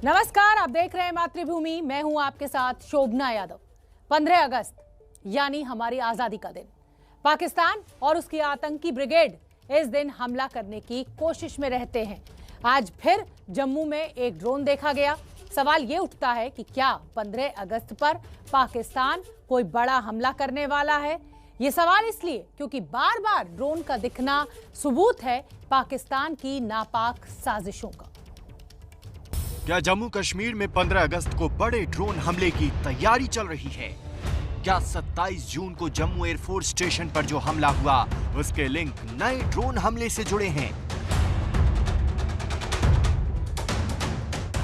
नमस्कार, आप देख रहे हैं मातृभूमि। मैं हूं आपके साथ शोभना यादव। 15 अगस्त यानी हमारी आजादी का दिन। पाकिस्तान और उसकी आतंकी ब्रिगेड इस दिन हमला करने की कोशिश में रहते हैं। आज फिर जम्मू में एक ड्रोन देखा गया। सवाल ये उठता है कि क्या 15 अगस्त पर पाकिस्तान कोई बड़ा हमला करने वाला है। ये सवाल इसलिए क्योंकि बार बार ड्रोन का दिखना सबूत है पाकिस्तान की नापाक साजिशों का। क्या जम्मू कश्मीर में 15 अगस्त को बड़े ड्रोन हमले की तैयारी चल रही है? क्या 27 जून को जम्मू एयरफोर्स स्टेशन पर जो हमला हुआ उसके लिंक नए ड्रोन हमले से जुड़े हैं?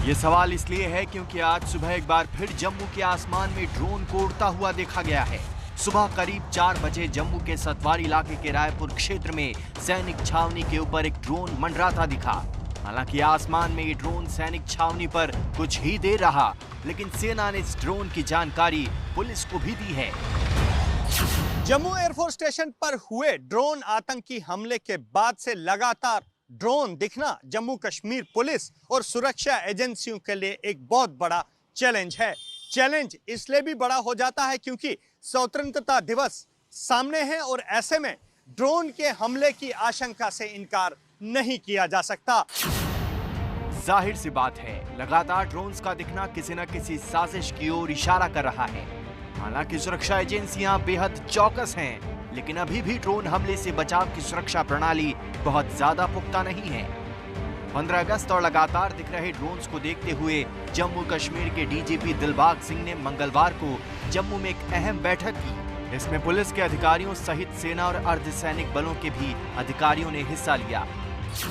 ये सवाल इसलिए है क्योंकि आज सुबह एक बार फिर जम्मू के आसमान में ड्रोन को उड़ता हुआ देखा गया है। सुबह करीब 4 बजे जम्मू के सतवारी इलाके के रायपुर क्षेत्र में सैनिक छावनी के ऊपर एक ड्रोन मंडराता दिखा। हालांकि आसमान में ये ड्रोन सैनिक छावनी पर कुछ ही देर रहा, लेकिन सेना ने इस ड्रोन की जानकारी पुलिस को भी दी है। जम्मू एयरफोर्स स्टेशन पर हुए ड्रोन आतंकी हमले के बाद से लगातार ड्रोन दिखना जम्मू कश्मीर पुलिस और सुरक्षा एजेंसियों के लिए एक बहुत बड़ा चैलेंज है। चैलेंज इसलिए भी बड़ा हो जाता है क्योंकि स्वतंत्रता दिवस सामने है और ऐसे में ड्रोन के हमले की आशंका से इनकार नहीं किया जा सकता। जाहिर सी बात है, लगातार ड्रोन्स का दिखना किसी न किसी साजिश की ओर इशारा कर रहा है। हालांकि सुरक्षा एजेंसियां बेहद चौकस हैं, लेकिन अभी भी ड्रोन हमले से बचाव की सुरक्षा प्रणाली बहुत ज्यादा पुख्ता नहीं है। 15 अगस्त और लगातार दिख रहे ड्रोन्स को देखते हुए जम्मू कश्मीर के डीजीपी दिलबाग सिंह ने मंगलवार को जम्मू में एक अहम बैठक की। इसमें पुलिस के अधिकारियों सहित सेना और अर्धसैनिक बलों के भी अधिकारियों ने हिस्सा लिया।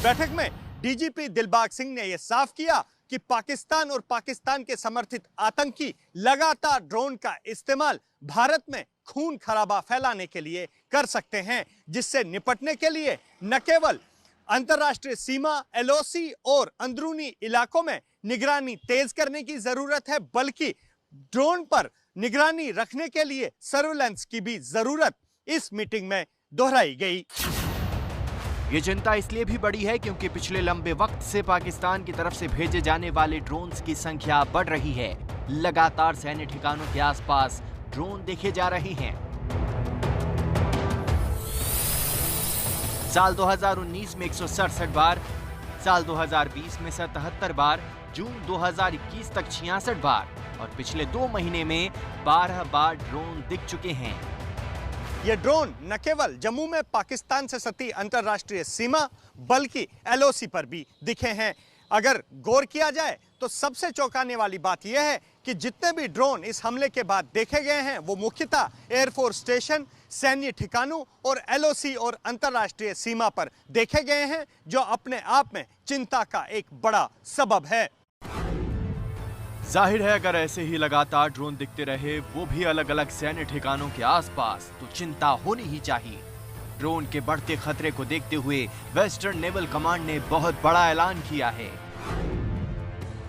बैठक में डीजीपी दिलबाग सिंह ने यह साफ किया कि पाकिस्तान और पाकिस्तान के समर्थित आतंकी लगातार ड्रोन का इस्तेमाल भारत में खून खराबा फैलाने के लिए कर सकते हैं, जिससे निपटने के लिए न केवल अंतर्राष्ट्रीय सीमा, एलओसी और अंदरूनी इलाकों में निगरानी तेज करने की जरूरत है, बल्कि ड्रोन पर निगरानी रखने के लिए सर्विलांस की भी जरूरत इस मीटिंग में दोहराई गई। ये चिंता इसलिए भी बढ़ी है क्योंकि पिछले लंबे वक्त से पाकिस्तान की तरफ से भेजे जाने वाले ड्रोन्स की संख्या बढ़ रही है। लगातार सैन्य ठिकानों के आसपास ड्रोन देखे जा रहे हैं। साल 2019 में 167 बार, साल 2020 में 77 बार, जून 2021 तक 66 बार और पिछले 2 महीने में 12 बार ड्रोन दिख चुके हैं। ये ड्रोन न केवल जम्मू में पाकिस्तान से सटी अंतर्राष्ट्रीय सीमा बल्कि एलओसी पर भी दिखे हैं। अगर गौर किया जाए तो सबसे चौंकाने वाली बात यह है कि जितने भी ड्रोन इस हमले के बाद देखे गए हैं वो मुख्यतः एयरफोर्स स्टेशन, सैन्य ठिकानों और एलओसी और अंतर्राष्ट्रीय सीमा पर देखे गए हैं, जो अपने आप में चिंता का एक बड़ा सबब है। जाहिर है, अगर ऐसे ही लगातार ड्रोन दिखते रहे, वो भी अलग अलग सैन्य ठिकानों के आसपास, तो चिंता होनी ही चाहिए। ड्रोन के बढ़ते खतरे को देखते हुए वेस्टर्न नेवल कमांड ने बहुत बड़ा ऐलान किया है।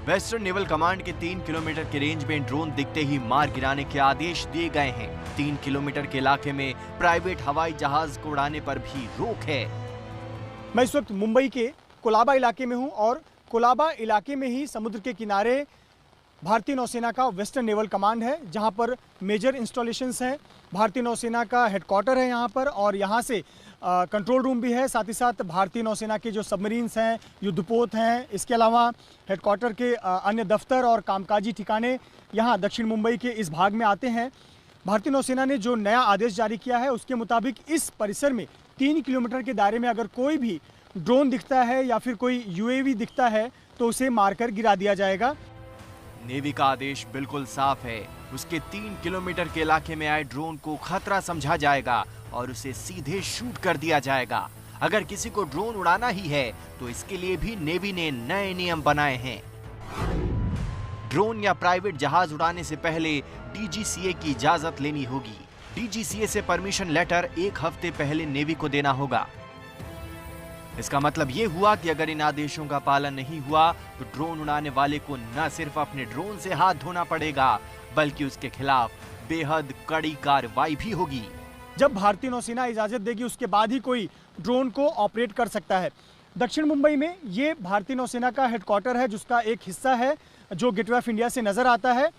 वेस्टर्न नेवल कमांड के 3 किलोमीटर के रेंज में ड्रोन दिखते ही मार गिराने के आदेश दिए गए हैं। 3 किलोमीटर के इलाके में प्राइवेट हवाई जहाज को उड़ाने पर भी रोक है। मैं इस वक्त मुंबई के कोलाबा इलाके में हूं और कोलाबा इलाके में ही समुद्र के किनारे भारतीय नौसेना का वेस्टर्न नेवल कमांड है, जहां पर मेजर इंस्टॉलेशंस हैं। भारतीय नौसेना का हेडक्वार्टर है यहां पर और यहां से कंट्रोल रूम भी है। साथ ही साथ भारतीय नौसेना के जो सबमरीन्स हैं, युद्धपोत हैं, इसके अलावा हेडक्वार्टर के अन्य दफ्तर और कामकाजी ठिकाने यहां दक्षिण मुंबई के इस भाग में आते हैं। भारतीय नौसेना ने जो नया आदेश जारी किया है उसके मुताबिक इस परिसर में 3 किलोमीटर के दायरे में अगर कोई भी ड्रोन दिखता है या फिर कोई यूएवी दिखता है तो उसे मारकर गिरा दिया जाएगा। नेवी का आदेश बिल्कुल साफ है। उसके 3 किलोमीटर के इलाके में आए ड्रोन को खतरा समझा जाएगा और उसे सीधे शूट कर दिया जाएगा। अगर किसी को ड्रोन उड़ाना ही है तो इसके लिए भी नेवी ने नए नियम बनाए हैं। ड्रोन या प्राइवेट जहाज उड़ाने से पहले डीजीसीए की इजाजत लेनी होगी। डीजीसीए से परमिशन लेटर 1 हफ्ते पहले नेवी को देना होगा। इसका मतलब ये हुआ कि अगर इन आदेशों का पालन नहीं हुआ तो ड्रोन उड़ाने वाले को न सिर्फ अपने ड्रोन से हाथ धोना पड़ेगा बल्कि उसके खिलाफ बेहद कड़ी कार्रवाई भी होगी। जब भारतीय नौसेना इजाजत देगी उसके बाद ही कोई ड्रोन को ऑपरेट कर सकता है। दक्षिण मुंबई में ये भारतीय नौसेना का हेडक्वार्टर है, जिसका एक हिस्सा है जो गेटवे ऑफ इंडिया से नज़र आता है।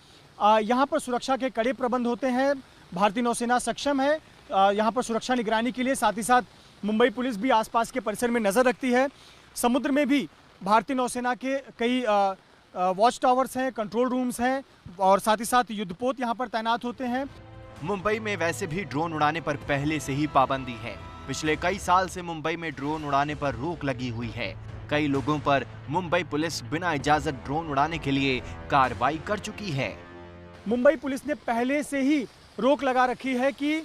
यहाँ पर सुरक्षा के कड़े प्रबंध होते हैं। भारतीय नौसेना सक्षम है यहाँ पर सुरक्षा निगरानी के लिए। साथ ही साथ मुंबई पुलिस भी आसपास के परिसर में नज़र रखती है। समुद्र में भी भारतीय नौसेना के कई वॉच टावर्स हैं, कंट्रोल रूम्स हैं और साथ ही साथ युद्धपोत यहाँ पर तैनात होते हैं। मुंबई में वैसे भी ड्रोन उड़ाने पर पहले से ही पाबंदी है। पिछले कई साल से मुंबई में ड्रोन उड़ाने पर रोक लगी हुई है। कई लोगों पर मुंबई पुलिस बिना इजाजत ड्रोन उड़ाने के लिए कार्रवाई कर चुकी है। मुंबई पुलिस ने पहले से ही रोक लगा रखी है कि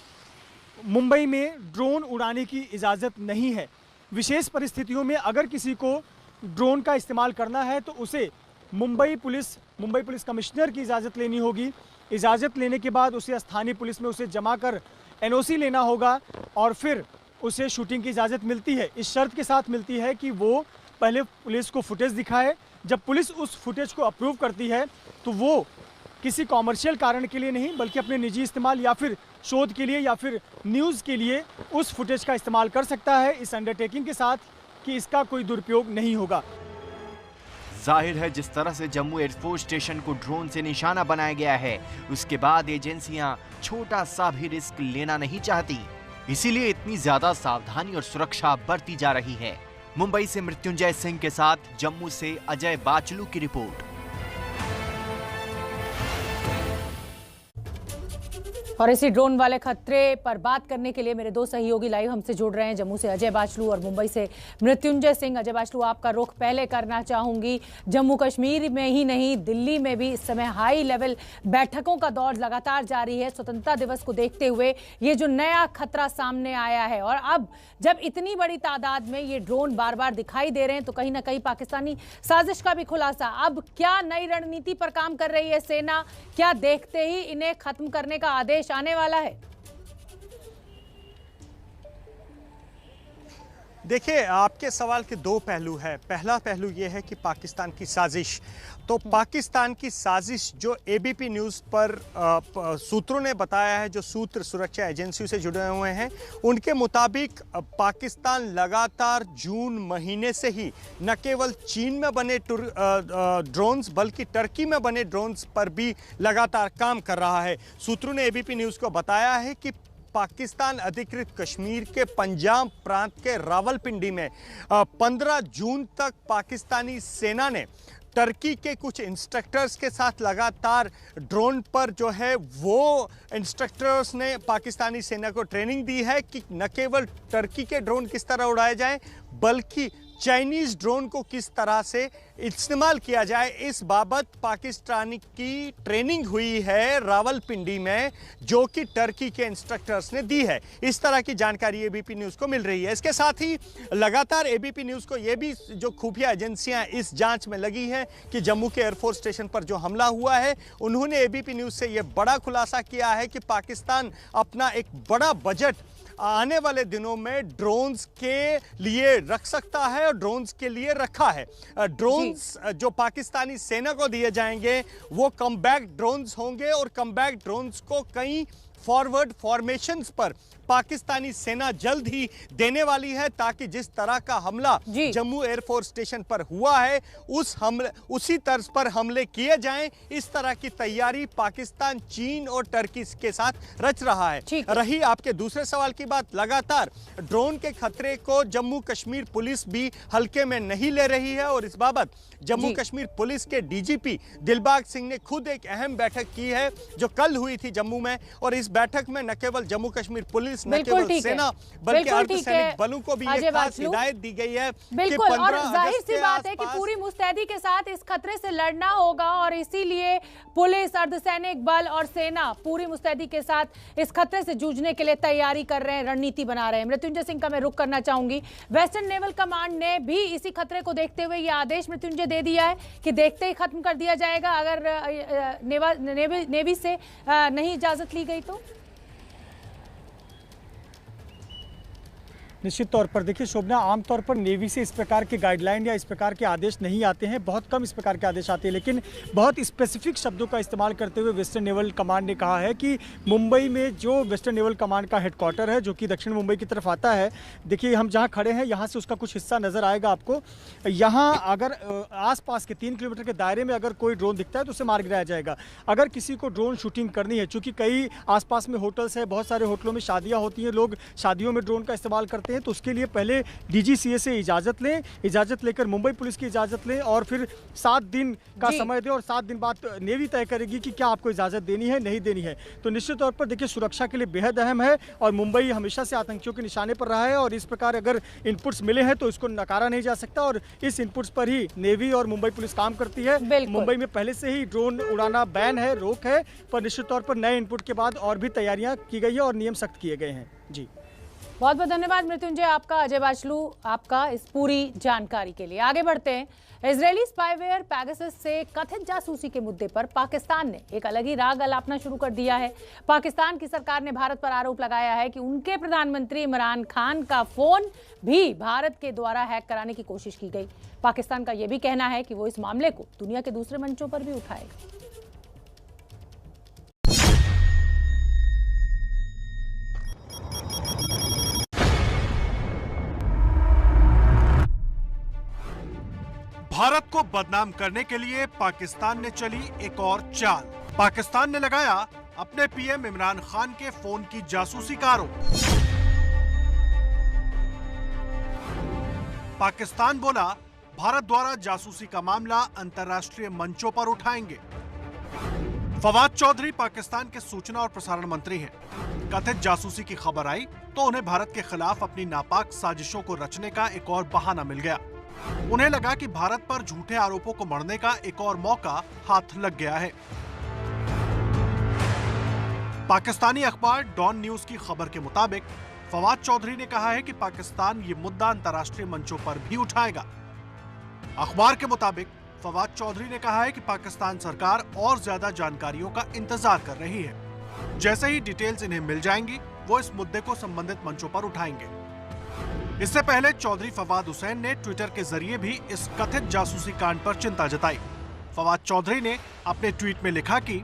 मुंबई में ड्रोन उड़ाने की इजाज़त नहीं है। विशेष परिस्थितियों में अगर किसी को ड्रोन का इस्तेमाल करना है तो उसे मुंबई पुलिस कमिश्नर की इजाज़त लेनी होगी। इजाज़त लेने के बाद उसे स्थानीय पुलिस में उसे जमा कर एनओसी लेना होगा और फिर उसे शूटिंग की इजाज़त मिलती है। इस शर्त के साथ मिलती है कि वो पहले पुलिस को फुटेज दिखाए। जब पुलिस उस फुटेज को अप्रूव करती है तो वो किसी कॉमर्शियल कारण के लिए नहीं बल्कि अपने निजी इस्तेमाल या फिर शोध के लिए या फिर न्यूज़ के लिए उस फुटेज का इस्तेमाल कर सकता है, इस अंडरटेकिंग के साथ कि इसका कोई दुरुपयोग नहीं होगा। जाहिर है जिस तरह से जम्मू एयरफोर्स स्टेशन को ड्रोन से निशाना बनाया गया है, उसके बाद एजेंसियां छोटा सा भी रिस्क लेना नहीं चाहती। इसीलिए इतनी ज्यादा सावधानी और सुरक्षा बरती जा रही है। मुंबई से मृत्युंजय सिंह के साथ जम्मू से अजय बाचलू की रिपोर्ट। और इसी ड्रोन वाले खतरे पर बात करने के लिए मेरे दो सहयोगी लाइव हमसे जुड़ रहे हैं। जम्मू से अजय बाचलू और मुंबई से मृत्युंजय सिंह। अजय बाचलू, आपका रुख पहले करना चाहूंगी। जम्मू कश्मीर में ही नहीं, दिल्ली में भी इस समय हाई लेवल बैठकों का दौर लगातार जारी है। स्वतंत्रता दिवस को देखते हुए ये जो नया खतरा सामने आया है और अब जब इतनी बड़ी तादाद में ये ड्रोन बार बार दिखाई दे रहे हैं तो कहीं ना कहीं पाकिस्तानी साजिश का भी खुलासा। अब क्या नई रणनीति पर काम कर रही है सेना? क्या देखते ही इन्हें खत्म करने का आदेश आने वाला है? देखिए, आपके सवाल के दो पहलू है। पहला पहलू यह है कि पाकिस्तान की साजिश, तो पाकिस्तान की साजिश जो एबीपी न्यूज़ पर सूत्रों ने बताया है, जो सूत्र सुरक्षा एजेंसियों से जुड़े हुए हैं, उनके मुताबिक पाकिस्तान लगातार जून महीने से ही न केवल चीन में बने ड्रोन्स बल्कि टर्की में बने ड्रोन्स पर भी लगातार काम कर रहा है। सूत्रों ने एबीपी न्यूज़ को बताया है कि पाकिस्तान अधिकृत कश्मीर के पंजाब प्रांत के रावलपिंडी में 15 जून तक पाकिस्तानी सेना ने टर्की के कुछ इंस्ट्रक्टर्स के साथ लगातार ड्रोन पर जो है वो इंस्ट्रक्टर्स ने पाकिस्तानी सेना को ट्रेनिंग दी है कि न केवल टर्की के ड्रोन किस तरह उड़ाए जाएं बल्कि चाइनीज़ ड्रोन को किस तरह से इस्तेमाल किया जाए। इस बाबत पाकिस्तानी की ट्रेनिंग हुई है रावलपिंडी में, जो कि टर्की के इंस्ट्रक्टर्स ने दी है। इस तरह की जानकारी एबीपी न्यूज़ को मिल रही है। इसके साथ ही लगातार एबीपी न्यूज़ को ये भी जो खुफिया एजेंसियां इस जांच में लगी हैं कि जम्मू के एयरफोर्स स्टेशन पर जो हमला हुआ है, उन्होंने एबीपी न्यूज़ से ये बड़ा खुलासा किया है कि पाकिस्तान अपना एक बड़ा बजट आने वाले दिनों में ड्रोन्स के लिए रख सकता है और ड्रोन्स के लिए रखा है। ड्रोन्स जो पाकिस्तानी सेना को दिए जाएंगे वो कमबैक ड्रोन्स होंगे और कमबैक ड्रोन्स को कई फॉरवर्ड फॉर्मेशंस पर पाकिस्तानी सेना जल्द ही देने वाली है, ताकि जिस तरह का हमला जम्मू एयरफोर्स स्टेशन पर हुआ है उसी तर्ज पर हमले किए जाएं। इस तरह की तैयारी पाकिस्तान चीन और टर्की के साथ रच रहा है। रही आपके दूसरे सवाल की बात, लगातार ड्रोन के खतरे को जम्मू कश्मीर पुलिस भी हल्के में नहीं ले रही है और इस बाबत जम्मू कश्मीर पुलिस के डीजीपी दिलबाग सिंह ने खुद एक अहम बैठक की है जो कल हुई थी जम्मू में। और इस बैठक में न केवल जम्मू कश्मीर पुलिस, न केवल सेना बल्कि अर्धसैनिक बलों को भी एक खास हिदायत दी गई है। बिल्कुल, और जाहिर सी बात है कि पूरी मुस्तैदी के साथ इस खतरे से लड़ना होगा और इसीलिए पुलिस, अर्धसैनिक बल और सेना पूरी मुस्तैदी के साथ इस खतरे से जूझने के लिए तैयारी कर रहे हैं, रणनीति बना रहे हैं। मृत्युंजय सिंह का मैं रुख करना चाहूंगी। वेस्टर्न नेवल कमांड ने भी इसी खतरे को देखते हुए यह आदेश मृत्युंजय दे दिया है कि देखते ही खत्म कर दिया जाएगा अगर नेवी से नहीं इजाजत ली गई तो। निश्चित तौर पर देखिए शोभना, आमतौर पर नेवी से इस प्रकार के गाइडलाइन या इस प्रकार के आदेश नहीं आते हैं, बहुत कम इस प्रकार के आदेश आते हैं, लेकिन बहुत स्पेसिफिक शब्दों का इस्तेमाल करते हुए वेस्टर्न नेवल कमांड ने कहा है कि मुंबई में जो वेस्टर्न नेवल कमांड का हेडक्वार्टर है, जो कि दक्षिण मुंबई की तरफ आता है, देखिए हम जहाँ खड़े हैं यहाँ से उसका कुछ हिस्सा नज़र आएगा आपको। यहाँ अगर आसपास के 3 किलोमीटर के दायरे में अगर कोई ड्रोन दिखता है तो उसे मार गिराया जाएगा। अगर किसी को ड्रोन शूटिंग करनी है, चूँकि कई आसपास में होटल्स है, बहुत सारे होटलों में शादियाँ होती हैं, लोग शादियों में ड्रोन का इस्तेमाल करते हैं, तो उसके लिए पहले DGCA से इजाज़त लें, इजाज़त लेकर मुंबई पुलिस की इजाज़त लें और फिर 7 दिन का समय दें और 7 दिन बाद नेवी तय करेगी कि क्या आपको इजाज़त देनी है, नहीं देनी है। तो निश्चित तौर पर देखिए सुरक्षा के लिए बेहद अहम है और मुंबई हमेशा से आतंकियों के निशाने पर रहा है और इस प्रकार अगर इनपुट्स मिले हैं तो इसको नकारा नहीं जा सकता और इस इनपुट्स पर ही नेवी और मुंबई पुलिस काम करती है। मुंबई में पहले से ही ड्रोन उड़ाना बैन है, रोक है, पर निश्चित तौर पर नए इनपुट के बाद और भी तैयारियां की गई है और नियम सख्त किए गए हैं। जी बहुत बहुत धन्यवाद मृत्युंजय आपका, अजय बाचलू आपका इस पूरी जानकारी के लिए। आगे बढ़ते हैं। इजरायली स्पाईवेयर पेगासस से कथित जासूसी के मुद्दे पर पाकिस्तान ने एक अलग ही राग अलापना शुरू कर दिया है। पाकिस्तान की सरकार ने भारत पर आरोप लगाया है कि उनके प्रधानमंत्री इमरान खान का फोन भी भारत के द्वारा हैक कराने की कोशिश की गई। पाकिस्तान का यह भी कहना है कि वो इस मामले को दुनिया के दूसरे मंचों पर भी उठाएगा। भारत को बदनाम करने के लिए पाकिस्तान ने चली एक और चाल। पाकिस्तान ने लगाया अपने पीएम इमरान खान के फोन की जासूसी का आरोप। पाकिस्तान बोला भारत द्वारा जासूसी का मामला अंतर्राष्ट्रीय मंचों पर उठाएंगे। फवाद चौधरी पाकिस्तान के सूचना और प्रसारण मंत्री हैं। कथित जासूसी की खबर आई तो उन्हें भारत के खिलाफ अपनी नापाक साजिशों को रचने का एक और बहाना मिल गया। उन्हें लगा कि भारत पर झूठे आरोपों को मढ़ने का एक और मौका हाथ लग गया है। पाकिस्तानी अखबार डॉन न्यूज की खबर के मुताबिक फवाद चौधरी ने कहा है कि पाकिस्तान ये मुद्दा अंतर्राष्ट्रीय मंचों पर भी उठाएगा। अखबार के मुताबिक फवाद चौधरी ने कहा है कि पाकिस्तान सरकार और ज्यादा जानकारियों का इंतजार कर रही है। जैसे ही डिटेल्स इन्हें मिल जाएंगी वो इस मुद्दे को संबंधित मंचों पर उठाएंगे। इससे पहले चौधरी फवाद हुसैन ने ट्विटर के जरिए भी इस कथित जासूसी कांड पर चिंता जताई। फवाद चौधरी ने अपने ट्वीट में लिखा कि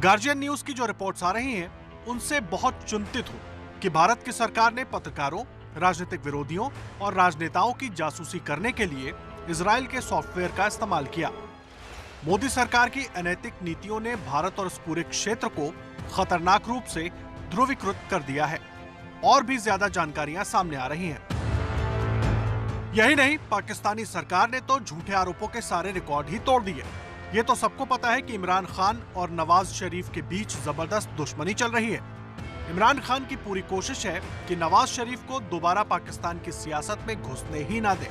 गार्जियन न्यूज की जो रिपोर्ट्स आ रही हैं उनसे बहुत चिंतित हूं कि भारत की सरकार ने पत्रकारों, राजनीतिक विरोधियों और राजनेताओं की जासूसी करने के लिए इजराइल के सॉफ्टवेयर का इस्तेमाल किया। मोदी सरकार की अनैतिक नीतियों ने भारत और इस पूरे क्षेत्र को खतरनाक रूप से ध्रुवीकृत कर दिया है। और भी ज्यादा जानकारियां सामने आ रही हैं। यही नहीं, पाकिस्तानी सरकार ने तो झूठे आरोपों के सारे रिकॉर्ड ही तोड़ दिए। ये तो सबको पता है कि इमरान खान और नवाज शरीफ के बीच जबरदस्त दुश्मनी चल रही है। इमरान खान की पूरी कोशिश है कि नवाज शरीफ को दोबारा पाकिस्तान की सियासत में घुसने ही ना दे।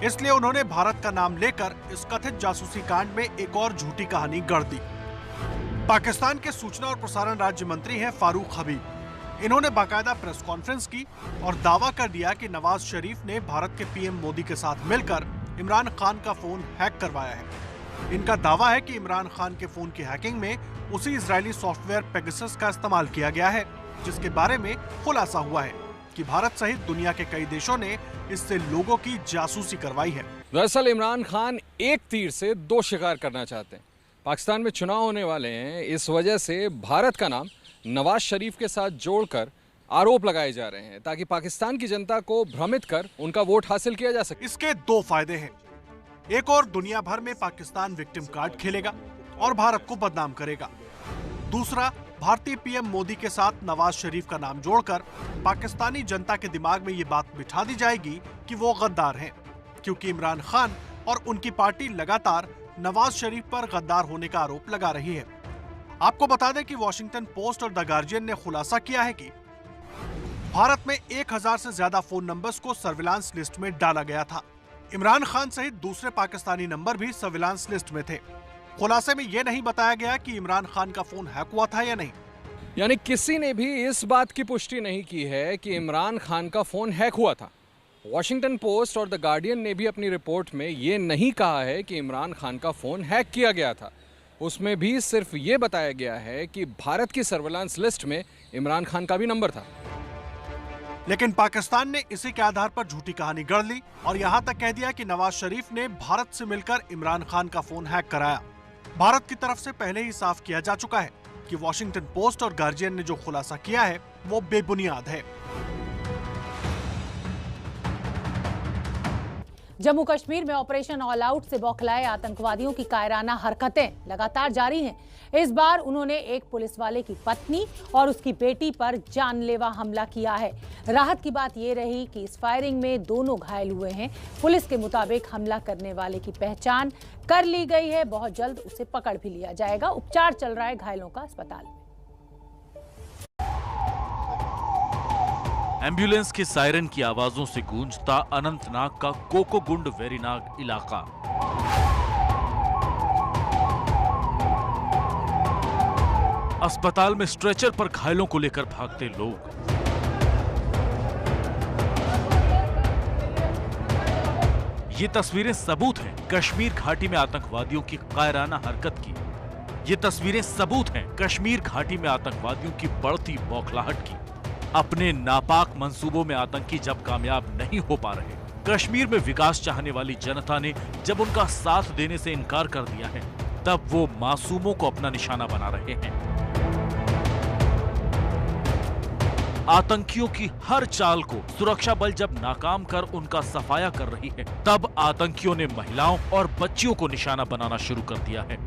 इसलिए उन्होंने भारत का नाम लेकर इस कथित जासूसी कांड में एक और झूठी कहानी गढ़ दी। पाकिस्तान के सूचना और प्रसारण राज्य मंत्री हैं फारूक हबीब। इन्होंने बाकायदा प्रेस कॉन्फ्रेंस की और दावा कर दिया कि नवाज शरीफ ने भारत के पीएम मोदी के साथ मिलकर इमरान खान का फोन हैक करवाया है। इनका दावा है कि इमरान खान के फोन की हैकिंग में उसी इजरायली सॉफ्टवेयर पेगासस का इस्तेमाल किया गया है, जिसके बारे में खुलासा हुआ है कि भारत सहित दुनिया के कई देशों ने इससे लोगों की जासूसी करवाई है। दरअसल इमरान खान एक तीर से 2 शिकार करना चाहते हैं। पाकिस्तान में चुनाव होने वाले हैं, इस वजह से भारत का नाम नवाज शरीफ के साथ जोड़कर आरोप लगाए जा रहे हैं ताकि पाकिस्तान की जनता को भ्रमित कर उनका वोट हासिल किया जा सके। इसके 2 फायदे हैं। एक और दुनिया भर में पाकिस्तान विक्टिम कार्ड खेलेगा और भारत को बदनाम करेगा। दूसरा, भारतीय पीएम मोदी के साथ नवाज शरीफ का नाम जोड़कर पाकिस्तानी जनता के दिमाग में ये बात बिठा दी जाएगी कि वो गद्दार हैं, क्योंकि इमरान खान और उनकी पार्टी लगातार नवाज शरीफ पर गद्दार होने का आरोप लगा रही है। आपको बता दें कि वॉशिंगटन पोस्ट और द गार्जियन ने खुलासा किया है कि भारत में 1000 से ज्यादा फोन नंबर्स को सर्विलांस लिस्ट में डाला गया था। इमरान खान सहित दूसरे पाकिस्तानी नंबर भी सर्विलांस लिस्ट में थे। खुलासे में यह नहीं बताया गया कि इमरान खान का फोन हैक हुआ था या नहीं। यानी किसी ने भी इस बात की पुष्टि नहीं की है कि इमरान खान का फोन हैक हुआ था। वॉशिंगटन पोस्ट और द गार्डियन ने भी अपनी रिपोर्ट में ये नहीं कहा है कि इमरान खान का फोन हैक किया गया था। उसमें भी सिर्फ ये बताया गया है कि भारत की सर्विलांस लिस्ट में इमरान खान का भी नंबर था। लेकिन पाकिस्तान ने इसी के आधार पर झूठी कहानी गढ़ ली और यहाँ तक कह दिया कि नवाज शरीफ ने भारत से मिलकर इमरान खान का फोन हैक कराया। भारत की तरफ से पहले ही साफ किया जा चुका है कि वॉशिंगटन पोस्ट और गार्जियन ने जो खुलासा किया है वो बेबुनियाद है। जम्मू कश्मीर में ऑपरेशन ऑल आउट से बौखलाए आतंकवादियों की कायराना हरकतें लगातार जारी हैं। इस बार उन्होंने एक पुलिस वाले की पत्नी और उसकी बेटी पर जानलेवा हमला किया है। राहत की बात यह रही कि इस फायरिंग में दोनों घायल हुए हैं। पुलिस के मुताबिक हमला करने वाले की पहचान कर ली गई है। बहुत जल्द उसे पकड़ भी लिया जाएगा। उपचार चल रहा है घायलों का अस्पताल में। एम्बुलेंस के सायरन की आवाजों से गूंजता अनंतनाग का कोकोगुंड वेरीनाग इलाका। अस्पताल में स्ट्रेचर पर घायलों को लेकर भागते लोग। ये तस्वीरें सबूत हैं कश्मीर घाटी में आतंकवादियों की कायराना हरकत की। ये तस्वीरें सबूत हैं कश्मीर घाटी में आतंकवादियों की बढ़ती बौखलाहट की। अपने नापाक मंसूबों में आतंकी जब कामयाब नहीं हो पा रहे, कश्मीर में विकास चाहने वाली जनता ने जब उनका साथ देने से इनकार कर दिया है, तब वो मासूमों को अपना निशाना बना रहे हैं। आतंकियों की हर चाल को सुरक्षा बल जब नाकाम कर उनका सफाया कर रही है, तब आतंकियों ने महिलाओं और बच्चियों को निशाना बनाना शुरू कर दिया है।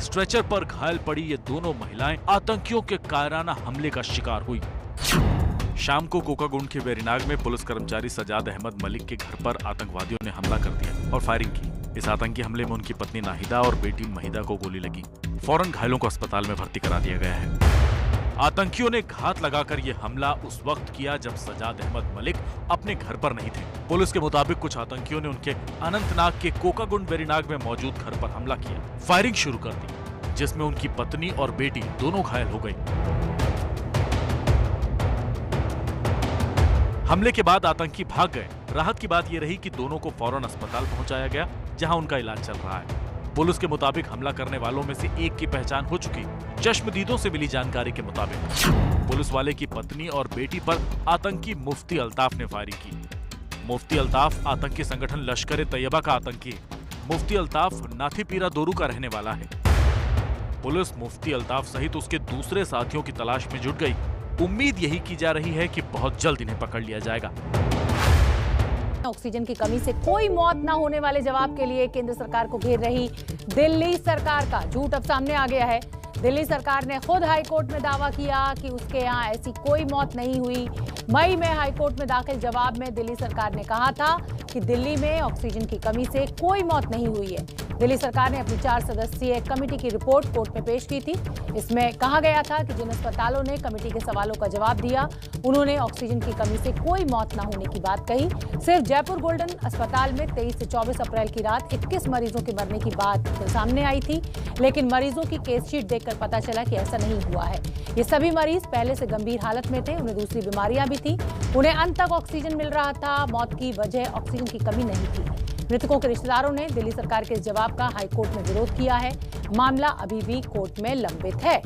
स्ट्रेचर पर घायल पड़ी ये दोनों महिलाएं आतंकियों के कायराना हमले का शिकार हुई। शाम को कोकागुंड के वेरीनाग में पुलिस कर्मचारी सजाद अहमद मलिक के घर पर आतंकवादियों ने हमला कर दिया और फायरिंग की। इस आतंकी हमले में उनकी पत्नी नाहिदा और बेटी महिदा को गोली लगी। फौरन घायलों को अस्पताल में भर्ती करा दिया गया है। आतंकियों ने घात लगाकर ये हमला उस वक्त किया जब सजाद अहमद मलिक अपने घर पर नहीं थे। पुलिस के मुताबिक कुछ आतंकियों ने उनके अनंतनाग के कोकागुंड वेरीनाग में मौजूद घर पर हमला किया, फायरिंग शुरू कर दी, जिसमें उनकी पत्नी और बेटी दोनों घायल हो गई। हमले के बाद आतंकी भाग गए। राहत की बात यह रही कि दोनों को फौरन अस्पताल पहुंचाया गया, जहां उनका इलाज चल रहा है। पुलिस के मुताबिक हमला करने वालों में से एक की पहचान हो चुकी। चश्मदीदों से मिली जानकारी के मुताबिक पुलिस वाले की पत्नी और बेटी पर आतंकी मुफ्ती अल्ताफ ने फायरिंग की। मुफ्ती अल्ताफ आतंकी संगठन लश्कर-ए-तैयबा का आतंकी है। मुफ्ती अल्ताफ नाथीपीरा दोरू का रहने वाला है। पुलिस मुफ्ती अल्ताफ सहित उसके दूसरे साथियों की तलाश में जुट गई। उम्मीद यही की जा रही है कि बहुत जल्द इन्हें पकड़ लिया जाएगा। ऑक्सीजन की कमी से कोई मौत न होने वाले जवाब के लिए केंद्र सरकार को घेर रही दिल्ली सरकार का झूठ अब सामने आ गया है। दिल्ली सरकार ने खुद हाईकोर्ट में दावा किया कि उसके यहाँ ऐसी कोई मौत नहीं हुई। मई में हाईकोर्ट में दाखिल जवाब में दिल्ली सरकार ने कहा था कि दिल्ली में ऑक्सीजन की कमी से कोई मौत नहीं हुई है। दिल्ली सरकार ने अपनी 4 सदस्यीय कमेटी की रिपोर्ट कोर्ट में पेश की थी। इसमें कहा गया था कि जिन अस्पतालों ने कमेटी के सवालों का जवाब दिया, उन्होंने ऑक्सीजन की कमी से कोई मौत न होने की बात कही। सिर्फ जयपुर गोल्डन अस्पताल में 23 से 24 अप्रैल की रात 21 मरीजों के मरने की बात सामने आई थी, लेकिन मरीजों की केस शीट देखकर पता चला कि ऐसा नहीं हुआ है। ये सभी मरीज पहले से गंभीर हालत में थे, उन्हें दूसरी बीमारियां भी थी, उन्हें अंत तक ऑक्सीजन मिल रहा था। मौत की वजह ऑक्सीजन की कमी नहीं थी। मृतकों के रिश्तेदारों ने दिल्ली सरकार के इस जवाब का हाईकोर्ट में विरोध किया है। मामला अभी भी कोर्ट में लंबित है।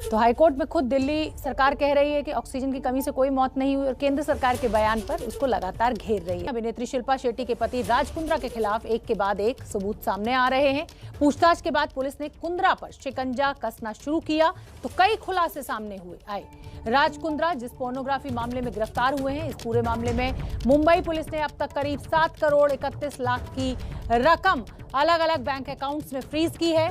तो हाईकोर्ट में खुद दिल्ली सरकार कह रही है कि ऑक्सीजन की कमी से कोई मौत नहीं हुई और केंद्र सरकार के बयान पर उसको लगातार घेर रही है। अभिनेत्री शिल्पा शेट्टी के पति राज कुंद्रा के खिलाफ एक के बाद एक सबूत सामने आ रहे हैं। पूछताछ के बाद पुलिस ने कुंद्रा पर शिकंजा कसना शुरू किया तो कई खुलासे सामने आए। राज कुंद्रा जिस पोर्नोग्राफी मामले में गिरफ्तार हुए हैं, इस पूरे मामले में मुंबई पुलिस ने अब तक करीब 7 करोड़ 31 लाख की रकम अलग अलग बैंक अकाउंट्स में फ्रीज की है।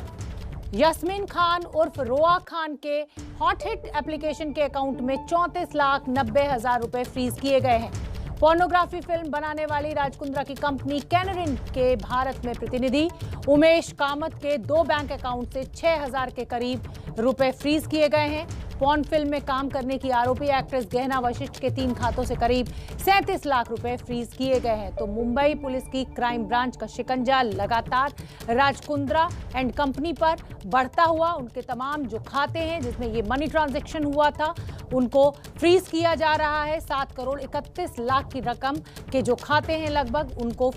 यास्मीन खान उर्फ रोआ खान के हॉट हिट एप्लीकेशन के अकाउंट में 34,90,000 रुपए फ्रीज किए गए हैं। पोर्नोग्राफी फिल्म बनाने वाली राज कुंद्रा की कंपनी कैनरिन के भारत में प्रतिनिधि उमेश कामत के 2 बैंक अकाउंट से 6,000 के करीब रुपए फ्रीज किए गए हैं। पॉर्न फिल्म में काम करने की आरोपी एक्ट्रेस गहना वशिष्ठ के 3 खातों से करीब 37 लाख रुपए फ्रीज किए गए हैं। तो मुंबई पुलिस की क्राइम ब्रांच का शिकंजा लगातार राज कुंद्रा एंड कंपनी पर बढ़ता हुआ, उनके तमाम जो खाते हैं जिसमें ये मनी ट्रांजैक्शन हुआ था उनको फ्रीज किया जा रहा है। 7 करोड़ 31 लाख की रकम के जो खाते हैं लगभग उनको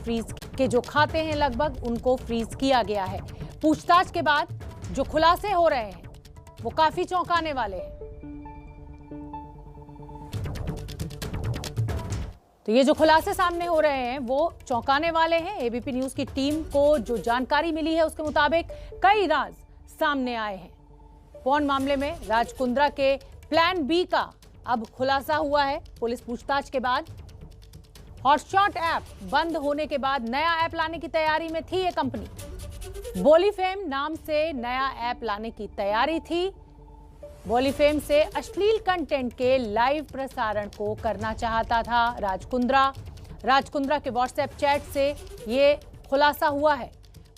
फ्रीज किया गया है। पूछताछ के बाद जो खुलासे हो रहे हैं वो काफी चौंकाने वाले हैं। तो ये जो खुलासे सामने हो रहे हैं वो चौंकाने वाले हैं। एबीपी न्यूज की टीम को जो जानकारी मिली है उसके मुताबिक कई राज सामने आए हैं। पॉर्न मामले में राज कुंद्रा के प्लान बी का अब खुलासा हुआ है। पुलिस पूछताछ के बाद हॉटशॉट ऐप बंद होने के बाद नया ऐप लाने की तैयारी में थी ये कंपनी। बोलीफेम नाम से नया ऐप लाने की तैयारी थी। बोलीफेम से अश्लील कंटेंट के लाइव प्रसारण को करना चाहता था राज कुंद्रा। राज कुंद्रा के व्हाट्सएप चैट से ये खुलासा हुआ है।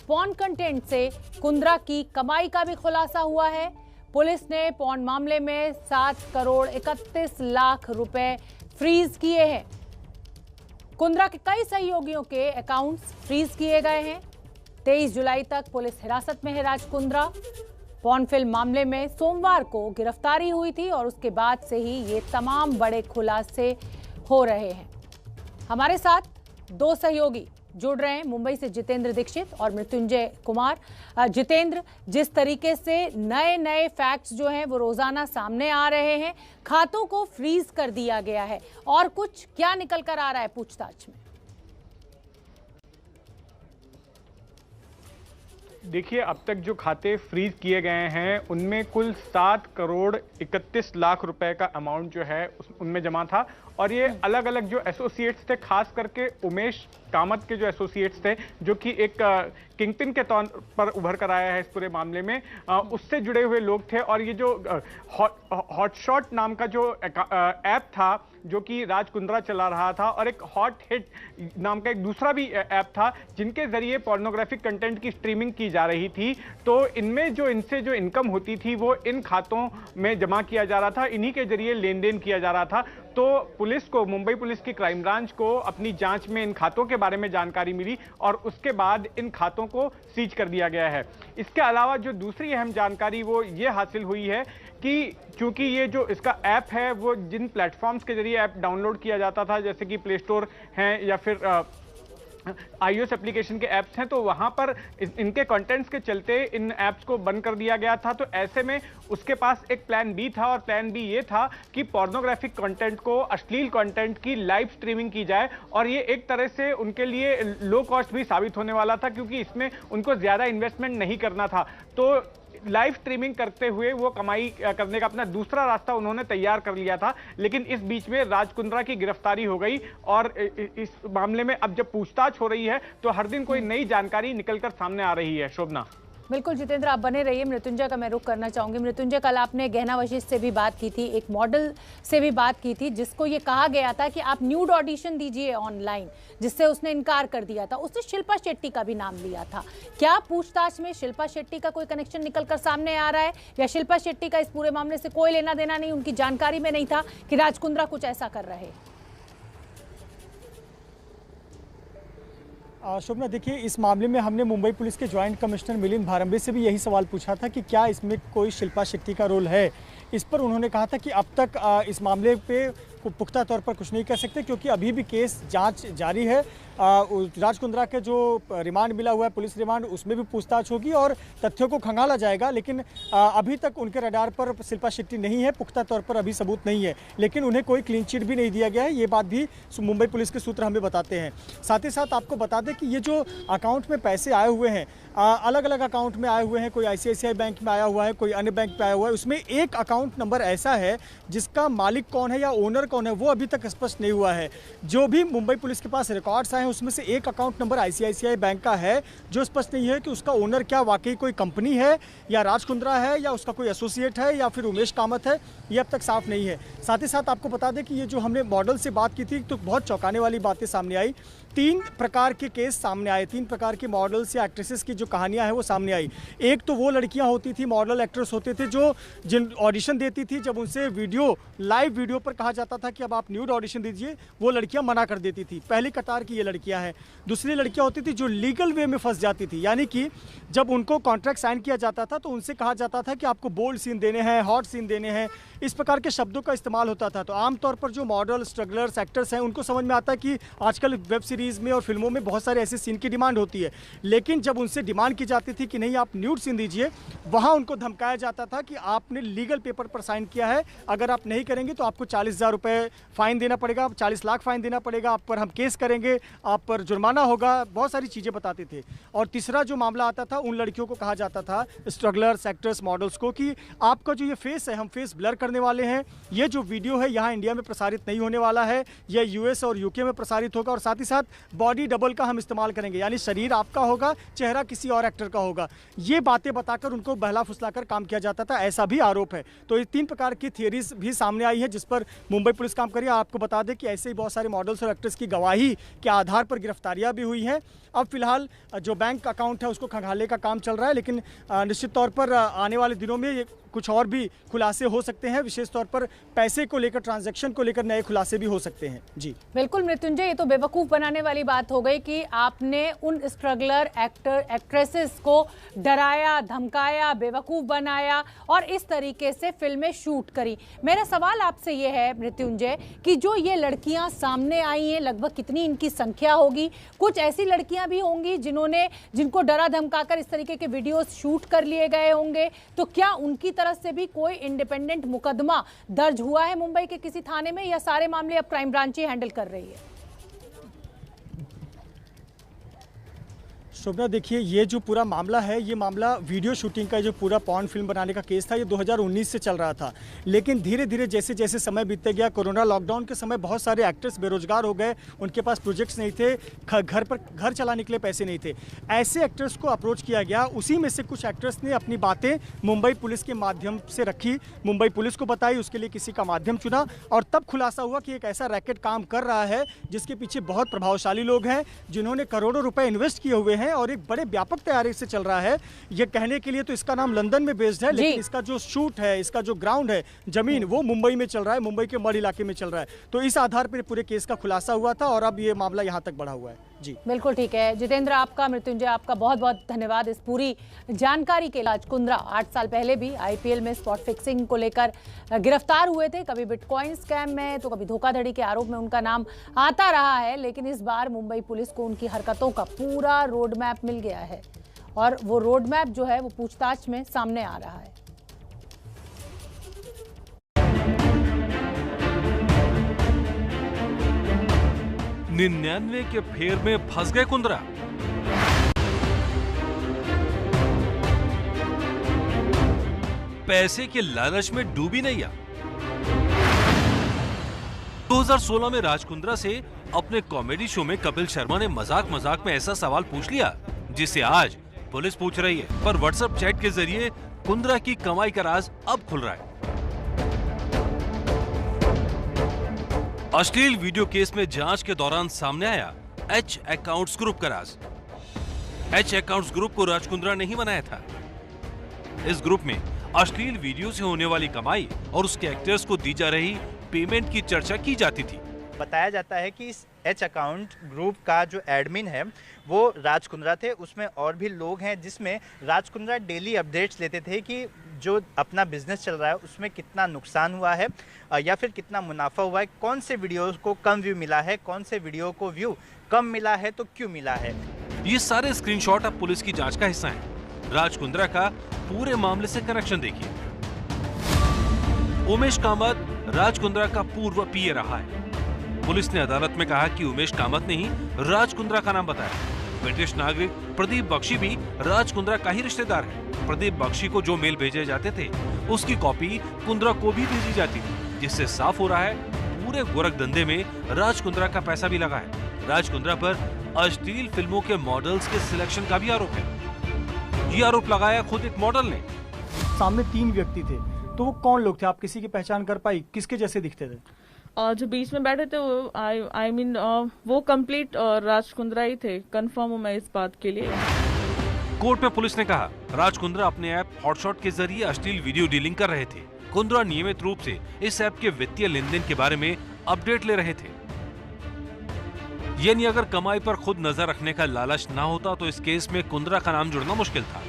पॉर्न कंटेंट से कुंद्रा की कमाई का भी खुलासा हुआ है। पुलिस ने पॉर्न मामले में 7 करोड़ 31 लाख रुपए फ्रीज किए हैं। कुंद्रा के कई सहयोगियों के अकाउंट्स फ्रीज किए गए हैं। 23 जुलाई तक पुलिस हिरासत में है राज कुंद्रा। पॉर्न फिल्म मामले में सोमवार को गिरफ्तारी हुई थी और उसके बाद से ही ये तमाम बड़े खुलासे हो रहे हैं। हमारे साथ 2 सहयोगी जुड़ रहे हैं, मुंबई से जितेंद्र दीक्षित और मृत्युंजय कुमार। जितेंद्र, जिस तरीके से नए नए फैक्ट्स जो हैं वो रोजाना सामने आ रहे हैं, खातों को फ्रीज कर दिया गया है और कुछ क्या निकल कर आ रहा है पूछताछ में? देखिए, अब तक जो खाते फ्रीज किए गए हैं उनमें कुल 7 करोड़ 31 लाख रुपए का अमाउंट जो है उनमें जमा था। और ये अलग अलग जो एसोसिएट्स थे, खास करके उमेश कामत के जो एसोसिएट्स थे, जो कि एक किंगपिन के तौर पर उभर कर आया है इस पूरे मामले में, उससे जुड़े हुए लोग थे। और ये जो हॉटशॉट नाम का जो ऐप था जो कि राज कुंद्रा चला रहा था, और एक हॉट हिट नाम का एक दूसरा भी ऐप था जिनके जरिए पोर्नोग्राफिक कंटेंट की स्ट्रीमिंग की जा रही थी। तो इनमें जो इनसे जो इनकम होती थी वो इन खातों में जमा किया जा रहा था, इन्हीं के जरिए लेन देन किया जा रहा था। तो पुलिस को, मुंबई पुलिस की क्राइम ब्रांच को अपनी जांच में इन खातों के बारे में जानकारी मिली और उसके बाद इन खातों को सीज कर दिया गया है। इसके अलावा जो दूसरी अहम जानकारी वो ये हासिल हुई है कि चूंकि ये जो इसका ऐप है वो जिन प्लेटफॉर्म्स के जरिए ऐप डाउनलोड किया जाता था, जैसे कि प्ले स्टोर हैं या फिर iOS एप्लीकेशन के ऐप्स हैं, तो वहां पर इनके कंटेंट्स के चलते इन ऐप्स को बंद कर दिया गया था। तो ऐसे में उसके पास एक प्लान बी था, और प्लान बी ये था कि पोर्नोग्राफिक कंटेंट को, अश्लील कंटेंट की लाइव स्ट्रीमिंग की जाए। और ये एक तरह से उनके लिए लो कॉस्ट भी साबित होने वाला था, क्योंकि इसमें उनको ज्यादा इन्वेस्टमेंट नहीं करना था। तो लाइव स्ट्रीमिंग करते हुए वो कमाई करने का अपना दूसरा रास्ता उन्होंने तैयार कर लिया था। लेकिन इस बीच में राज कुंद्रा की गिरफ्तारी हो गई और इस मामले में अब जब पूछताछ हो रही है तो हर दिन कोई नई जानकारी निकलकर सामने आ रही है। शोभना। बिल्कुल जितेंद्र, आप बने रहिए। मृत्युंजय का मैं रुख करना चाहूंगी। मृत्युंजय, कल आपने गहना वशिष्ठ से भी बात की थी, एक मॉडल से भी बात की थी जिसको ये कहा गया था कि आप न्यूड ऑडिशन दीजिए ऑनलाइन, जिससे उसने इनकार कर दिया था। उसने शिल्पा शेट्टी का भी नाम लिया था। क्या पूछताछ में शिल्पा शेट्टी का कोई कनेक्शन निकलकर सामने आ रहा है, या शिल्पा शेट्टी का इस पूरे मामले से कोई लेना देना नहीं, उनकी जानकारी में नहीं था कि राज कुंद्रा कुछ ऐसा कर रहे हैं? शोभना, देखिए, इस मामले में हमने मुंबई पुलिस के ज्वाइंट कमिश्नर मिलिंद भारंबे से भी यही सवाल पूछा था कि क्या इसमें कोई शिल्पा शेट्टी का रोल है। इस पर उन्होंने कहा था कि अब तक इस मामले पे पुख्ता तौर पर कुछ नहीं कह सकते, क्योंकि अभी भी केस जांच जारी है। राज कुंद्रा के जो रिमांड मिला हुआ है, पुलिस रिमांड, उसमें भी पूछताछ होगी और तथ्यों को खंगाला जाएगा। लेकिन अभी तक उनके रडार पर शिल्पा शेट्टी नहीं है, पुख्ता तौर पर अभी सबूत नहीं है। लेकिन उन्हें कोई क्लीन चिट भी नहीं दिया गया है, ये बात भी मुंबई पुलिस के सूत्र हमें बताते हैं। साथ ही साथ आपको बता दें कि ये जो अकाउंट में पैसे आए हुए हैं, अलग अलग अकाउंट में आए हुए हैं, कोई ICICI बैंक में आया हुआ है, कोई अन्य बैंक में आया हुआ है। उसमें एक अकाउंट नंबर ऐसा है जिसका मालिक कौन है या ओनर कौन है वो अभी तक स्पष्ट नहीं हुआ है। जो भी मुंबई पुलिस के पास रिकॉर्ड्स आए हैं उसमें से एक अकाउंट नंबर ICICI बैंक का है, जो स्पष्ट नहीं है कि उसका ओनर क्या वाकई कोई कंपनी है या राज कुंद्रा है या उसका कोई एसोसिएट है या फिर उमेश कामत है, ये अब तक साफ नहीं है। साथ ही साथ आपको बता दें कि ये जो हमने मॉडल से बात की थी तो बहुत चौंकाने वाली बातें सामने आई। 3 प्रकार के केस सामने आए, 3 प्रकार के मॉडल्स या एक्ट्रेसेस की जो कहानियां हैं वो सामने आई। एक तो वो लड़कियां होती थी, मॉडल एक्ट्रेस होते थे, जो जिन ऑडिशन देती थी, जब उनसे लाइव वीडियो पर कहा जाता था कि अब आप न्यूड ऑडिशन दीजिए, वो लड़कियां मना कर देती थी। पहली कतार की ये लड़कियां हैं। दूसरी लड़कियां होती थी जो लीगल वे में फंस जाती थी, यानी कि जब उनको कॉन्ट्रैक्ट साइन किया जाता था तो उनसे कहा जाता था कि आपको बोल्ड सीन देने हैं, हॉट सीन देने हैं, इस प्रकार के शब्दों का इस्तेमाल होता था। तो आमतौर पर जो मॉडल, स्ट्रगलर्स, एक्टर्स हैं उनको समझ में आता है कि आजकल वेब सीरीज़ में और फिल्मों में बहुत सारे ऐसे सीन की डिमांड होती है। लेकिन जब उनसे डिमांड की जाती थी कि नहीं आप न्यूड सीन दीजिए, वहाँ उनको धमकाया जाता था कि आपने लीगल पेपर पर साइन किया है, अगर आप नहीं करेंगे तो आपको 40,000 रुपये फ़ाइन देना पड़ेगा, 40 लाख फ़ाइन देना पड़ेगा, आप पर हम केस करेंगे, आप पर जुर्माना होगा, बहुत सारी चीज़ें बताते थे। और तीसरा जो मामला आता था, उन लड़कियों को कहा जाता था, स्ट्रगलर्स, एक्टर्स, मॉडल्स को, कि आपका जो ये फेस है हम फेस ब्लर करने वाले हैं, ये जो वीडियो है यहाँ इंडिया में प्रसारित नहीं होने वाला है, यह यूएस और यूके में प्रसारित होगा, और साथ ही साथ बॉडी डबल का हम इस्तेमाल करेंगे, यानी शरीर आपका होगा, चेहरा किसी और एक्टर का होगा। ये बातें बताकर उनको बहला फुसलाकर काम किया जाता था, ऐसा भी आरोप है। तो ये 3 प्रकार की थियरीज भी सामने आई है जिस पर मुंबई पुलिस काम करी। आपको बता दें कि ऐसे ही बहुत सारे मॉडल्स और एक्टर्स की गवाही के आधार पर गिरफ्तारियां भी हुई हैं। अब फिलहाल जो बैंक अकाउंट है उसको खंगालने का काम चल रहा है, लेकिन निश्चित तौर पर आने वाले दिनों में ये कुछ और भी खुलासे हो सकते हैं, विशेष तौर पर पैसे को लेकर, ट्रांजैक्शन को लेकर नए खुलासे भी हो सकते हैं। जी बिल्कुल मृत्युंजय, ये तो बेवकूफ़ बनाने वाली बात हो गई कि आपने उन स्ट्रगलर एक्टर एक्ट्रेसेस को डराया, धमकाया, बेवकूफ़ बनाया और इस तरीके से फिल्में शूट करी। मेरा सवाल आपसे ये है मृत्युंजय कि जो ये लड़कियां सामने आई हैं, लगभग कितनी इनकी संख्या होगी? कुछ ऐसी लड़कियां भी होंगी जिनको डरा धमकाकर इस तरीके के वीडियोस शूट कर लिए गए होंगे, तो क्या उनकी तरफ से भी कोई इंडिपेंडेंट मुकदमा दर्ज हुआ है मुंबई के किसी थाने में, या सारे मामले अब क्राइम ब्रांच ही हैंडल कर रही है? शोभना, देखिए ये जो पूरा मामला है, ये मामला वीडियो शूटिंग का, जो पूरा पॉर्न फिल्म बनाने का केस था, ये 2019 से चल रहा था। लेकिन धीरे धीरे जैसे जैसे समय बीतते गया, कोरोना लॉकडाउन के समय बहुत सारे एक्टर्स बेरोजगार हो गए, उनके पास प्रोजेक्ट्स नहीं थे, घर चलाने के लिए पैसे नहीं थे। ऐसे एक्टर्स को अप्रोच किया गया, उसी में से कुछ एक्टर्स ने अपनी बातें मुंबई पुलिस के माध्यम से रखी, मुंबई पुलिस को बताई, उसके लिए किसी का माध्यम चुना, और तब खुलासा हुआ कि एक ऐसा रैकेट काम कर रहा है जिसके पीछे बहुत प्रभावशाली लोग हैं, जिन्होंने करोड़ों रुपए इन्वेस्ट किए हुए हैं और एक बड़े व्यापक तैयारी से चल रहा है। ये कहने के लिए तो इसका नाम लंदन में बेस्ड है, लेकिन इसका जो शूट है, इसका जो ग्राउंड है, जमीन, वो मुंबई में चल रहा है, मुंबई के मढ़ इलाके में चल रहा है। तो इस आधार पर पूरे केस का खुलासा हुआ था और अब ये मामला यहाँ तक बढ़ा हुआ है। जी बिल्कुल ठीक है। जितेंद्र, आपका, मृत्युंजय, आपका बहुत बहुत धन्यवाद इस पूरी जानकारी के लिए। कुंद्रा 8 साल पहले भी आईपीएल में स्पॉट फिक्सिंग को लेकर गिरफ्तार हुए थे, कभी बिटकॉइन स्कैम में तो कभी धोखाधड़ी के आरोप में उनका नाम आता रहा है, लेकिन इस बार मुंबई पुलिस को उनकी हरकतों का पूरा रोड मैप मिल गया है और वो रोड मैप जो है वो पूछताछ में सामने आ रहा है। निन्यानवे के फेर में फंस गए कुंद्रा। पैसे के लालच में डूबी नैया। 2016 में राज कुंद्रा से अपने कॉमेडी शो में कपिल शर्मा ने मजाक मजाक में ऐसा सवाल पूछ लिया जिसे आज पुलिस पूछ रही है, पर व्हाट्सएप चैट के जरिए कुंद्रा की कमाई का राज अब खुल रहा है। अश्लील वीडियो केस में जांच के दौरान सामने आया एच अकाउंट्स ग्रुप का राज। एच अकाउंट्स ग्रुप को राज कुंद्रा ने ही बनाया था। इस ग्रुप में अश्लील वीडियो से होने वाली कमाई और उसके एक्टर्स को दी जा रही पेमेंट की चर्चा की जाती थी। बताया जाता है कि इस एच अकाउंट ग्रुप का जो एडमिन है वो राज कुंद्रा थे, उसमें और भी लोग हैं, जिसमें राज कुंद्रा डेली अपडेट्स लेते थे कि जो अपना बिजनेस चल रहा है उसमें कितना नुकसान हुआ है या फिर कितना मुनाफा हुआ है, कौन से वीडियो को कम व्यू मिला है, कौन से वीडियो को व्यू कम मिला है तो क्यों मिला है। ये सारे स्क्रीनशॉट अब पुलिस की जांच का हिस्सा हैं। राज कुंद्रा का पूरे मामले से कनेक्शन देखिए। उमेश कामत राज कुंद्रा का पूर्व पीए रहा है। पुलिस ने अदालत में कहा कि उमेश कामत ने ही राज कुंद्रा का नाम बताया। ब्रिटिश नागरिक प्रदीप बख्शी भी राज कुंद्रा का ही रिश्तेदार है। प्रदीप बख्शी को जो मेल भेजे जाते थे उसकी कॉपी कुंद्रा को भी भेजी जाती थी, जिससे साफ हो रहा है पूरे गोरख धंधे में राज कुंद्रा का पैसा भी लगा है। राज कुंद्रा पर अश्लील फिल्मों के मॉडल्स के सिलेक्शन का भी आरोप है। ये आरोप लगाया खुद एक मॉडल ने। सामने 3 व्यक्ति थे, तो वो कौन लोग थे? आप किसी की पहचान कर पाई? किसके जैसे दिखते थे? जो बीच में बैठे थे वो आई मीन वो कंप्लीट राज कुंद्रा ही थे। कंफर्म हूँ मैं इस बात के लिए। कोर्ट में पुलिस ने कहा राज कुंद्रा अपने ऐप हॉटशॉट के जरिए अश्लील वीडियो डीलिंग कर रहे थे। कुंद्रा नियमित रूप से इस ऐप के वित्तीय लेनदेन के बारे में अपडेट ले रहे थे। यानी अगर कमाई पर खुद नजर रखने का लालच ना होता तो इस केस में कुंद्रा का नाम जुड़ना मुश्किल था।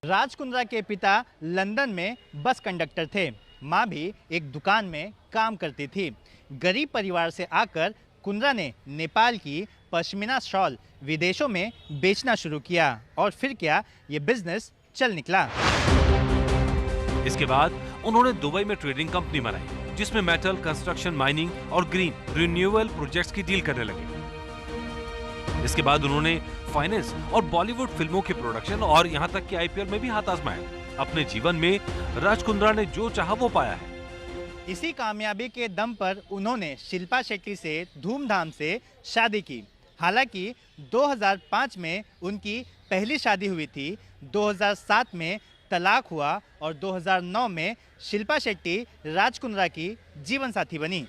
राज कुंद्रा के पिता लंदन में बस कंडक्टर थे, माँ भी एक दुकान में काम करती थी। गरीब परिवार से आकर कुंद्रा ने नेपाल की पश्मीना शॉल विदेशों में बेचना शुरू किया और फिर क्या ये बिजनेस चल निकला। इसके बाद उन्होंने दुबई में ट्रेडिंग कंपनी बनाई जिसमें मेटल, कंस्ट्रक्शन, माइनिंग और ग्रीन रिन्यूएबल प्रोजेक्ट्स की डील करने लगे। इसके बाद उन्होंने फाइनेंस और बॉलीवुड फिल्मों के प्रोडक्शन और यहाँ तक कि आईपीएल में भी हाथ आजमाया। अपने जीवन में राज कुंद्रा ने जो चाहा वो पाया है। इसी कामयाबी के दम पर उन्होंने शिल्पा शेट्टी से धूमधाम से शादी की। हालांकि 2005 में उनकी पहली शादी हुई थी, 2007 में तलाक हुआ और 2009 में शिल्पा शेट्टी राज कुंद्रा की जीवन साथी बनी।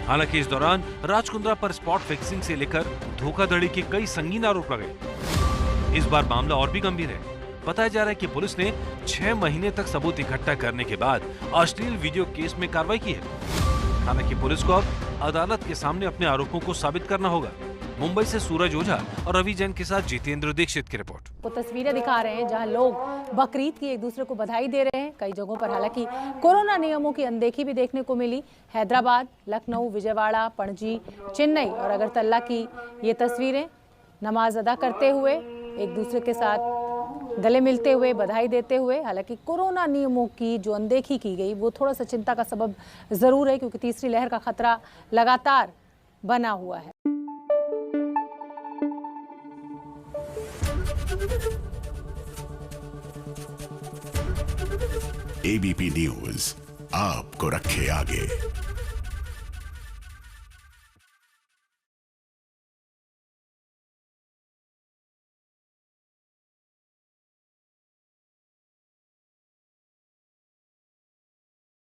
हालांकि इस दौरान राज कुंद्रा पर स्पॉट फिक्सिंग से लेकर धोखाधड़ी के कई संगीन आरोप लगे। इस बार मामला और भी गंभीर है। बताया जा रहा है कि पुलिस ने 6 महीने तक सबूत इकट्ठा करने के बाद अश्लील वीडियो केस में कार्रवाई की है। हालांकि पुलिस को अब अदालत के सामने अपने आरोपों को साबित करना होगा। मुंबई से सूरज ओझा और रवि जैन के साथ जितेंद्र दीक्षित की रिपोर्ट। वो तस्वीरें दिखा रहे हैं जहां लोग बकरीद की एक दूसरे को बधाई दे रहे हैं। कई जगहों पर हालांकि कोरोना नियमों की अनदेखी भी देखने को मिली। हैदराबाद, लखनऊ, विजयवाड़ा, पणजी, चेन्नई और अगरतला की ये तस्वीरें नमाज अदा करते हुए एक दूसरे के साथ गले मिलते हुए, बधाई देते हुए। हालांकि कोरोना नियमों की जो अनदेखी की गई वो थोड़ा सा चिंता का सबब जरूर है, क्योंकि तीसरी लहर का खतरा लगातार बना हुआ है। एबीपी न्यूज आपको रखे आगे।